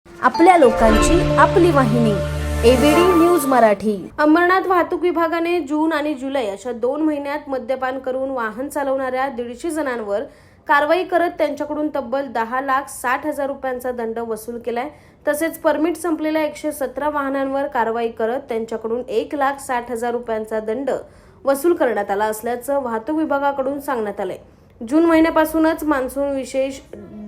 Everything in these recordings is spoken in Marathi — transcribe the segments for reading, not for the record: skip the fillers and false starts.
आपल्या लोकांची आपली वाहिनी एबीडी न्यूज मराठी। अंबरनाथ वाहतूक विभागाने जून आणि जुलै अशा 2 महिन्यात मद्यपान करून वाहन चालवणाऱ्या 150 जणांवर कारवाई करत त्यांच्याकडून तब्बल 10,60,000 रुपयांचा दंड वसूल केलाय। तसेच परमिट संपलेल्या 117 वाहनांवर कारवाई करत त्यांच्याकडून 1,60,000 रुपयांचा दंड वसूल करण्यात आला असल्याचं वाहतूक विभागाकडून सांगण्यात आले। जून महिन्यापासूनच मान्सून विशेष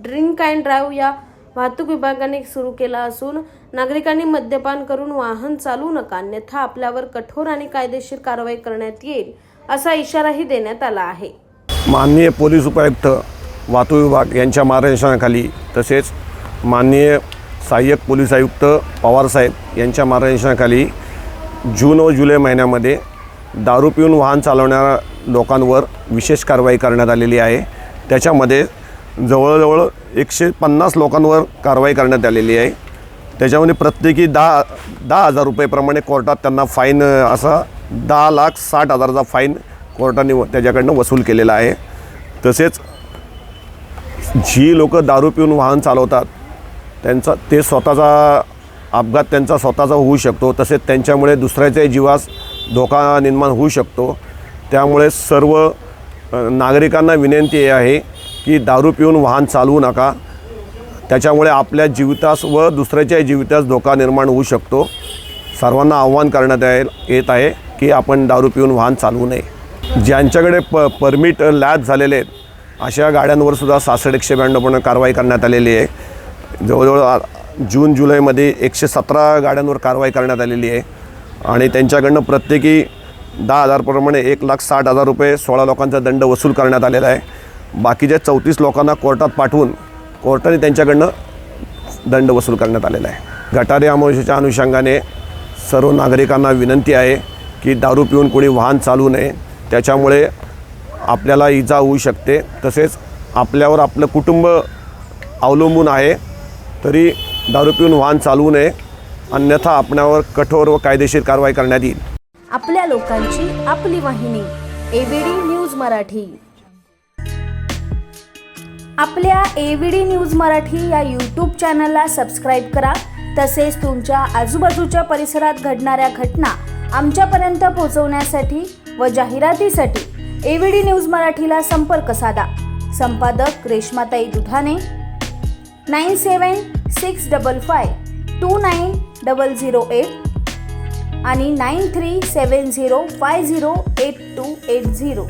ड्रिंक अँड ड्राईव्ह या वाहतूक विभागाने सुरू केला असून नागरिकांनी मद्यपान करून वाहन चालवू नका, अन्यथा आपल्यावर कठोर आणि कायदेशीर कारवाई करण्यात येईल असा इशाराही देण्यात आला आहे। माननीय पोलीस उपायुक्त वाहतूक विभाग यांच्या मार्गदर्शनाखाली तसेच माननीय सहाय्यक पोलीस आयुक्त पवार साहेब यांच्या मार्गदर्शनाखाली जून व जुलै महिन्यामध्ये दारू पिऊन वाहन चालवणाऱ्या लोकांवर विशेष कारवाई करण्यात आलेली आहे। त्याच्यामध्ये जवळजवळ 150 लोकांवर कारवाई करण्यात आलेली आहे। त्याच्यामध्ये प्रत्येकी 10,000 रुपयेप्रमाणे कोर्टात त्यांना फाईन असा 10,60,000चा फाईन कोर्टाने त्याच्याकडनं वसूल केलेला आहे। तसेच जी लोक दारू पिऊन वाहन चालवतात ते स्वतःचा अपघात त्यांचा स्वतःचा होऊ शकतो, तसेच त्यांच्यामुळे दुसऱ्याच्या जीवास धोका निर्माण होऊ शकतो। त्यामुळे सर्व नागरिकांना विनंती आहे की दारू पिऊन वाहन चालवू नका, त्याच्यामुळे आपल्या जीवितास व दुसऱ्याच्या जीवितास धोका निर्माण होऊ शकतो। सर्वांना आव्हान करण्यात येत आहे की आपण दारू पिऊन वाहन चालवू नये। ज्यांच्याकडे परमिट लॅब झालेले आहेत अशा गाड्यांवर सुद्धा 66,192 कारवाई करण्यात आलेली आहे। जवळजवळ जून जुलैमध्ये 117 गाड्यांवर कारवाई करण्यात आलेली आहे आणि त्यांच्याकडनं प्रत्येकी 10,000 प्रमाणे 1,60,000 रुपये 16 लोकांचा दंड वसूल करण्यात आलेला आहे। बाकीच्या 34 लोकांना कोर्टात पाठवून कोर्टाने त्यांच्याकडनं दंड वसूल करण्यात आलेला आहे। गटारी अमावस्येच्या अनुषंगाने सर्व नागरिकांना विनंती आहे की दारू पिऊन कोणी वाहन चालवू नये, त्याच्यामुळे आपल्याला इजा होऊ शकते। तसेच आपल्यावर आपलं कुटुंब अवलंबून आहे, तरी दारू पिऊन वाहन चालवू नये, अन्यथा आपल्यावर कठोर व कायदेशीर कारवाई करण्यात येईल। आपल्या लोकांची आपली वाहिनी एबीडी न्यूज मराठी। आपल्या एबीडी न्यूज मराठी या यूट्यूब चॅनलला सबस्क्राईब करा। तसेच तुमच्या आजूबाजूच्या परिसरात घडणाऱ्या घटना आमच्यापर्यंत पोहोचवण्यासाठी व जाहिरातीसाठी एबीडी न्यूज मराठीला संपर्क साधा। संपादक रेश्माताई दुधाने 9765529008 आणि 9370508280।